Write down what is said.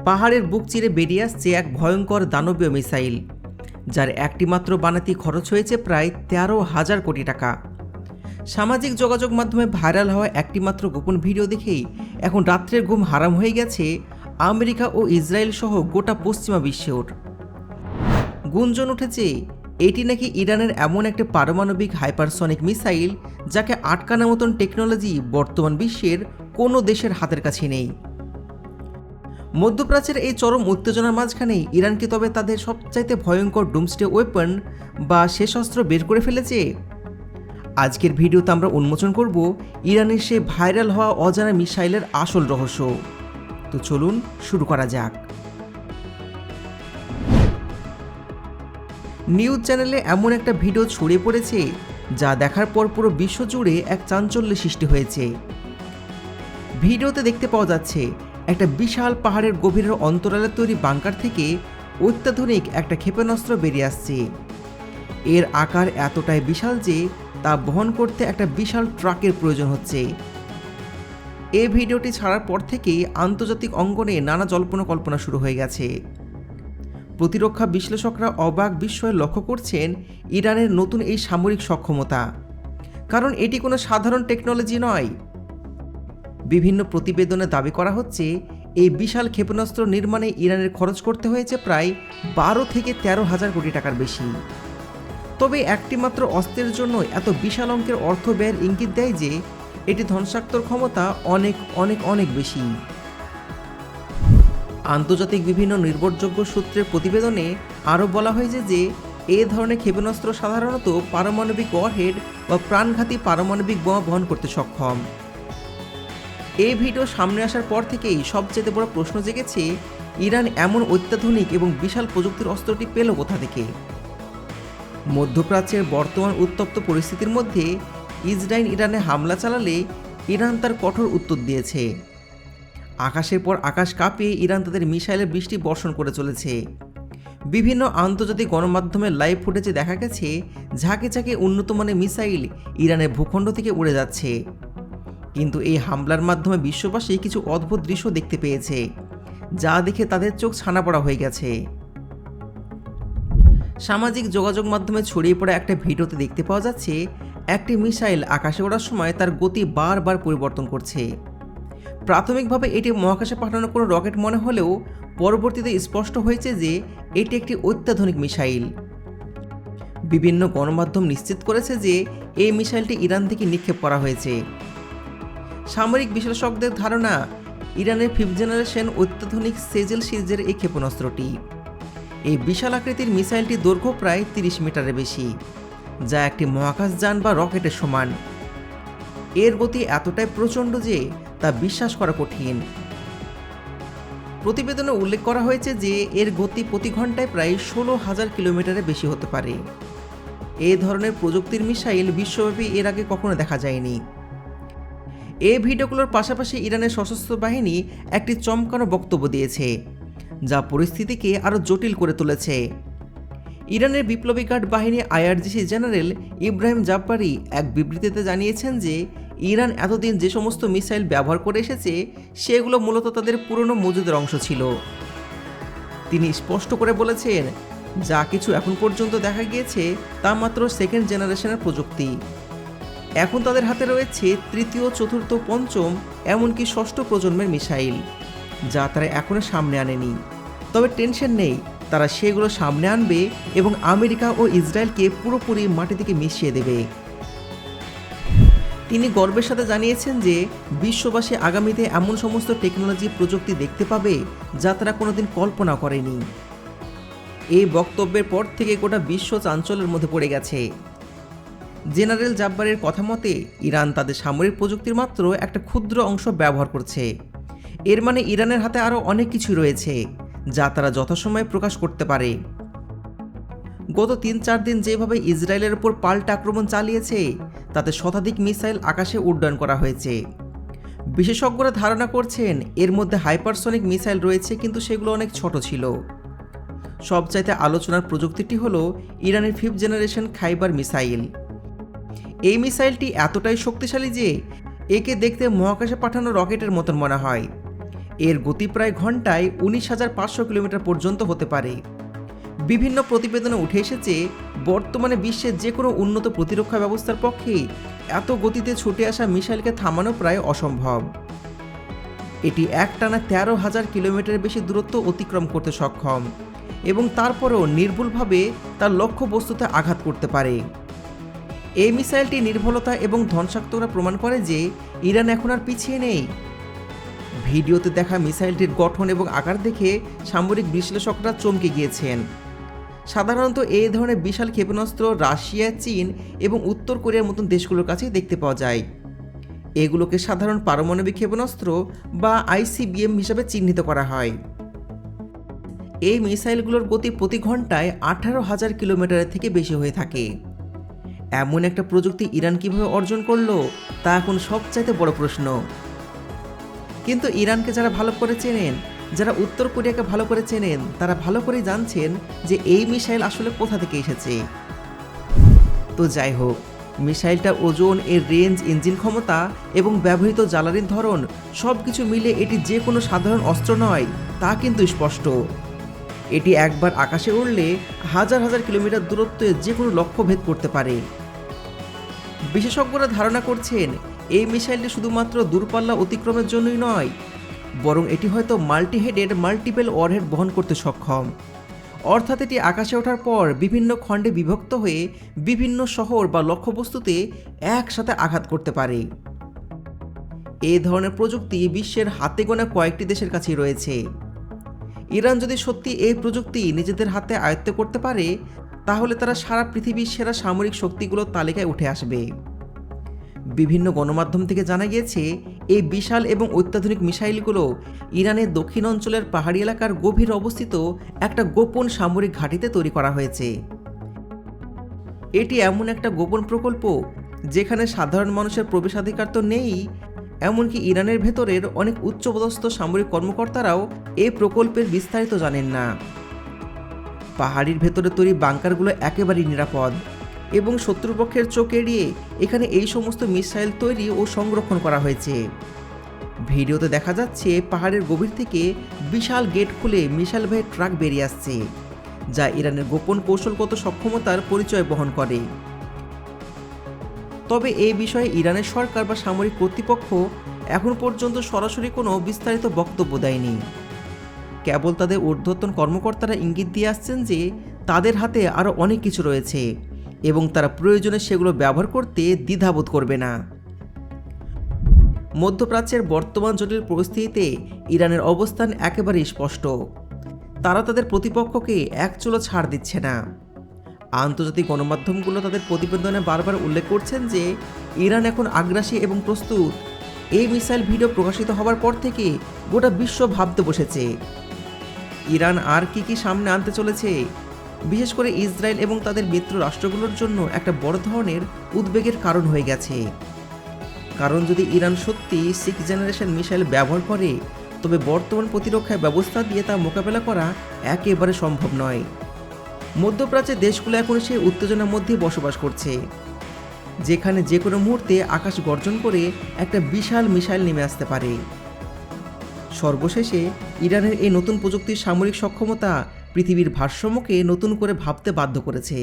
পাহাড়ের বুক চিরে বেরিয়ে আসছে এক ভয়ঙ্কর দানবীয় মিসাইল, যার একটি মাত্র বানাতে খরচ হয়েছে প্রায় 13,000 কোটি টাকা। সামাজিক যোগাযোগ মাধ্যমে ভাইরাল হওয়া একটি মাত্র গোপন ভিডিও দেখেই এখন রাত্রের ঘুম হারাম হয়ে গেছে আমেরিকা ও ইসরায়েল সহ গোটা পশ্চিমা বিশ্বের। গুঞ্জন উঠেছে এটি নাকি ইরানের এমন একটা পারমাণবিক হাইপারসনিক মিসাইল যাকে আটকানোর মতন টেকনোলজি বর্তমান বিশ্বের কোনো দেশের হাতের কাছে নেই। মধ্যপ্রাচ্যের এই চরম উত্তেজনার মাঝখানেই ইরান কি তবে তাদের সবচাইতে ভয়ঙ্কর ডুমসডে ওয়েপন বা শেষ অস্ত্র বের করে ফেলেছে? আজকের ভিডিওতে আমরা উন্মোচন করব ইরানের সেই ভাইরাল হওয়া অজানা মিসাইলের আসল রহস্য। তো চলুন শুরু করা যাক। নিউজ চ্যানেলে এমন একটা ভিডিও ছড়িয়ে পড়েছে যা দেখার পর পুরো বিশ্ব জুড়ে এক চাঞ্চল্যের সৃষ্টি হয়েছে। ভিডিওতে দেখতে পাওয়া যাচ্ছে একটা বিশাল পাহাড়ের গভীরের অন্তরালে তৈরি বাংকার থেকে অত্যাধুনিক একটা ক্ষেপণাস্ত্র বেরিয়ে আসছে। এর আকার এতটাই বিশাল যে তা বহন করতে একটা বিশাল ট্রাকের প্রয়োজন হচ্ছে। এই ভিডিওটি ছাড়ার পর থেকেই আন্তর্জাতিক অঙ্গনে নানা জল্পনা কল্পনা শুরু হয়ে গেছে। প্রতিরক্ষা বিশ্লেষকরা অবাক বিস্ময়ে লক্ষ্য করছেন ইরানের নতুন এই সামরিক সক্ষমতা, কারণ এটি কোনো সাধারণ টেকনোলজি নয়। বিভিন্ন প্রতিবেদনে দাবি করা হচ্ছে এই বিশাল ক্ষেপণাস্ত্র নির্মাণে ইরানের খরচ করতে হয়েছে প্রায় 12 থেকে 13,000 কোটি টাকার বেশি। তবে একটি মাত্র অস্ত্রের জন্য এত বিশাল অঙ্কের অর্থ ব্যয়ের ইঙ্গিত দেয় যে এটি ধ্বংসাত্মক ক্ষমতা অনেক অনেক অনেক বেশি। আন্তর্জাতিক বিভিন্ন নির্ভরযোগ্য সূত্রের প্রতিবেদনে আরও বলা হয়েছে যে এই ধরনের ক্ষেপণাস্ত্র সাধারণত পারমাণবিক ওয়ারহেড বা প্রাণঘাতী পারমাণবিক বোমা বহন করতে সক্ষম। এই ভিডিও সামনে আসার পর থেকেই সবচেয়ে বড় প্রশ্ন জেগেছে, ইরান এমন অত্যাধুনিক এবং বিশাল প্রযুক্তির অস্ত্রটি পেল কোথা থেকে? মধ্যপ্রাচ্যের বর্তমান উত্তপ্ত পরিস্থিতির মধ্যে ইসরায়েল ইরানে হামলা চালালে ইরান তার কঠোর উত্তর দিয়েছে। আকাশের পর আকাশ কাঁপিয়ে ইরান তাদের মিসাইলের বৃষ্টি বর্ষণ করে চলেছে। বিভিন্ন আন্তর্জাতিক গণমাধ্যমের লাইভ ফুটেজে দেখা গেছে ঝাঁকে ঝাঁকে উন্নত মানের মিসাইল ইরানের ভূখণ্ড থেকে উড়ে যাচ্ছে। কিন্তু এই হামলার মাধ্যমে বিশ্ববাসী কিছু অদ্ভুত দৃশ্য দেখতে পেয়েছে, যা দেখে তাদের চোখ ছানাপড়া হয়ে গেছে। সামাজিক যোগাযোগ মাধ্যমে ছড়িয়ে পড়া একটা ভিডিওতে দেখতে পাওয়া যাচ্ছে একটি মিসাইল আকাশে ওড়ার সময় তার গতি বারবার পরিবর্তন করছে। প্রাথমিকভাবে এটি মহাকাশে পাঠানো কোনো রকেট মনে হলেও পরবর্তীতে স্পষ্ট হয়েছে যে এটি একটি অত্যাধুনিক মিসাইল। বিভিন্ন গণমাধ্যম নিশ্চিত করেছে যে এই মিসাইলটি ইরান থেকে নিক্ষেপ করা হয়েছে। সামরিক বিশ্লেষকদের ধারণা ইরানের 5th জেনারেশন অত্যাধুনিক সেজেল সিরিজের এই ক্ষেপণাস্ত্রটি। এই বিশাল আকৃতির মিসাইলটির দৈর্ঘ্য প্রায় 30 মিটারের বেশি, যা একটি মহাকাশযান বা রকেটের সমান। এর গতি এতটাই প্রচণ্ড যে তা বিশ্বাস করা কঠিন। প্রতিবেদনে উল্লেখ করা হয়েছে যে এর গতি প্রতি ঘন্টায় প্রায় 16,000 কিলোমিটারের বেশি হতে পারে। এই ধরনের প্রযুক্তির মিসাইল বিশ্বব্যাপী এর আগে কখনো দেখা যায়নি। এই ভিডিওগুলোর পাশাপাশি ইরানের সশস্ত্র বাহিনী একটি চমকানো বক্তব্য দিয়েছে, যা পরিস্থিতিকে আরও জটিল করে তুলেছে। ইরানের বিপ্লবী গার্ড বাহিনী IRGC জেনারেল ইব্রাহিম জাব্বারি এক বিবৃতিতে জানিয়েছেন যে ইরান এতদিন যে সমস্ত মিসাইল ব্যবহার করে এসেছে সেগুলো মূলত তাদের পুরনো মজুদের অংশ ছিল। তিনি স্পষ্ট করে বলেছেন, যা কিছু এখন পর্যন্ত দেখা গিয়েছে তা মাত্র 2nd জেনারেশনের প্রযুক্তি। এখন তাদের হাতে রয়েছে 3য়, 4র্থ, 5ম এমনকি 6ষ্ঠ প্রজন্মের মিসাইল, যা তারা এখনো সামনে আনেনি। তবে টেনশন নেই, তারা সেগুলো সামনে আনবে এবং আমেরিকা ও ইসরায়েলকে পুরোপুরি মাটি থেকে মিশিয়ে দেবে। তিনি গর্বের সাথে জানিয়েছেন যে বিশ্ববাসী আগামীতে এমন সমস্ত টেকনোলজি প্রযুক্তি দেখতে পাবে যা তারা কোনোদিন কল্পনা করেনি। এই বক্তব্যের পর থেকে গোটা বিশ্ব চাঞ্চল্যের মধ্যে পড়ে গেছে। জেনারেল জাব্বারের কথা মতে ইরান তাদের সামরিক প্রযুক্তির মাত্র একটা ক্ষুদ্র অংশ ব্যবহার করছে। এর মানে ইরানের হাতে আরও অনেক কিছু রয়েছে যা তারা যথাসময়ে প্রকাশ করতে পারে। গত 3-4 দিন যেভাবে ইসরায়েলের উপর পাল্টা আক্রমণ চালিয়েছে তাতে শতাধিক মিসাইল আকাশে উড্ডয়ন করা হয়েছে। বিশেষজ্ঞরা ধারণা করছেন এর মধ্যে হাইপারসনিক মিসাইল রয়েছে, কিন্তু সেগুলো অনেক ছোট ছিল। সবচাইতে আলোচনার প্রযুক্তিটি হলো ইরানের 5th জেনারেশন খাইবার মিসাইল। এই মিসাইলটি এতটাই শক্তিশালী যে একে দেখতে মহাকাশে পাঠানো রকেটের মতন মনে হয়। এর গতি প্রায় ঘন্টায় 19,500 কিলোমিটার পর্যন্ত হতে পারে। বিভিন্ন প্রতিবেদনে উঠে এসেছে বর্তমানে বিশ্বের যে কোনো উন্নত প্রতিরক্ষা ব্যবস্থার পক্ষে এত গতিতে ছুটে আসা মিসাইলকে থামানো প্রায় অসম্ভব। এটি একটানা 13,000 কিলোমিটারের বেশি দূরত্ব অতিক্রম করতে সক্ষম এবং তারপরেও নির্ভুলভাবে তার লক্ষ্য বস্তুতে আঘাত করতে পারে। এই মিসাইলটি নির্ভুলতা এবং ধ্বংসাত্মকতা প্রমাণ করে যে ইরান এখন আর পিছিয়ে নেই। ভিডিওতে দেখা মিসাইলটির গঠন এবং আকার দেখে সামরিক বিশ্লেষকরা চমকে গিয়েছেন। সাধারণত এই ধরনের বিশাল ক্ষেপণাস্ত্র রাশিয়া, চীন এবং উত্তর কোরিয়ার মতন দেশগুলোর কাছেই দেখতে পাওয়া যায়। এগুলোকে সাধারণ পারমাণবিক ক্ষেপণাস্ত্র বা ICBM হিসাবে চিহ্নিত করা হয়। এই মিসাইলগুলোর গতি প্রতি ঘন্টায় 18,000 কিলোমিটারের থেকে বেশি হয়ে থাকে। এমন একটা প্রযুক্তি ইরান কিভাবে অর্জন করলো তা এখন সবচাইতে বড় প্রশ্ন। কিন্তু ইরানকে যারা ভালো করে চেনেন, যারা উত্তর কোরিয়াকে ভালো করে চেনেন, তারা ভালো করেই জানছেন যে এই মিসাইল আসলে কোথা থেকে এসেছে। তো যাই হোক, মিসাইলটার ওজন, এর রেঞ্জ, ইঞ্জিন ক্ষমতা এবং ব্যবহৃত জ্বালানির ধরন সব কিছু মিলে এটি যে কোনো সাধারণ অস্ত্র নয় তা কিন্তু স্পষ্ট। এটি একবার আকাশে উড়লে হাজার হাজার কিলোমিটার দূরত্বে যে কোনো লক্ষ্য ভেদ করতে পারে। বিশেষজ্ঞরা ধারণা করছেন এই মিসাইলটি শুধুমাত্র দূরপাল্লা অতিক্রমের জন্যই নয়, বরং এটি হয়তো মাল্টিহেডেড মাল্টিপল ওয়ারহেড বহন করতে সক্ষম। অর্থাৎ এটি আকাশে ওঠার পর বিভিন্ন খণ্ডে বিভক্ত হয়ে বিভিন্ন শহর বা লক্ষ্যবস্তুতে একসাথে আঘাত করতে পারে। এই ধরনের প্রযুক্তি বিশ্বের হাতে গোনা কয়েকটি দেশের কাছেই রয়েছে। ইরান যদি সত্যি এই প্রযুক্তি নিজেদের হাতে আয়ত্ত করতে পারে, তাহলে তারা সারা পৃথিবীর সেরা সামরিক শক্তিগুলোর তালিকায় উঠে আসবে। বিভিন্ন গণমাধ্যম থেকে জানা গিয়েছে এই বিশাল এবং অত্যাধুনিক মিসাইলগুলো ইরানের দক্ষিণ অঞ্চলের পাহাড়ি এলাকার গভীর অবস্থিত একটা গোপন সামরিক ঘাঁটিতে তৈরি করা হয়েছে। এটি এমন একটা গোপন প্রকল্প যেখানে সাধারণ মানুষের প্রবেশাধিকার তো নেই, এমনকি ইরানের ভেতরের অনেক উচ্চপদস্থ সামরিক কর্মকর্তারাও এই প্রকল্পের বিস্তারিত জানেন না। পাহাড়ির ভেতরে তৈরি বাংকারগুলো একেবারেই নিরাপদ এবং শত্রুপক্ষের চোখ এড়িয়ে এখানে এই সমস্ত মিসাইল তৈরি ও সংরক্ষণ করা হয়েছে। ভিডিওতে দেখা যাচ্ছে পাহাড়ের গভীর থেকে বিশাল গেট খুলে মিসাইলবাহী ট্রাক বেরিয়ে আসছে, যা ইরানের গোপন কৌশলগত সক্ষমতার পরিচয় বহন করে। তবে এই বিষয়ে ইরানের সরকার বা সামরিক কর্তৃপক্ষ এখন পর্যন্ত সরাসরি কোনো বিস্তারিত বক্তব্য দেয়নি। কেবল তাদের ঊর্ধ্বতন কর্মকর্তারা ইঙ্গিত দিয়ে আসছেন যে তাদের হাতে আরও অনেক কিছু রয়েছে এবং তারা প্রয়োজনে সেগুলো ব্যবহার করতে দ্বিধাবোধ করবে না। মধ্যপ্রাচ্যের বর্তমান জটিল পরিস্থিতিতে ইরানের অবস্থান একেবারে স্পষ্ট। তারা তাদের প্রতিপক্ষকে এক চুলো ছাড় দিচ্ছে না। আন্তর্জাতিক গণমাধ্যমগুলো তাদের প্রতিবেদনে বারবার উল্লেখ করছেন যে ইরান এখন আগ্রাসী এবং প্রস্তুত। এই মিসাইল ভিডিও প্রকাশিত হওয়ার পর থেকে গোটা বিশ্ব ভাবতে বসেছে ইরান আর কি সামনে আনতে চলেছে। বিশেষ করে ইসরায়েল এবং তাদের মিত্র রাষ্ট্রগুলোর জন্য একটা বড় ধরনের উদ্বেগের কারণ হয়ে গেছে। কারণ যদি ইরান সত্যি 6th জেনারেশন মিসাইল ব্যবহার করে, তবে বর্তমান প্রতিরক্ষা ব্যবস্থা দিয়ে তা মোকাবেলা করা একেবারে সম্ভব নয়। মধ্যপ্রাচ্যের দেশগুলো এখন সেই উত্তেজনার মধ্যেই বসবাস করছে, যেখানে যে কোনো মুহূর্তে আকাশ গর্জন করে একটা বিশাল মিসাইল নেমে আসতে পারে। সর্বশেষে ইরানের এই নতুন প্রযুক্তির সামরিক সক্ষমতা পৃথিবীর ভারসাম্যকে নতুন করে ভাবতে বাধ্য করেছে।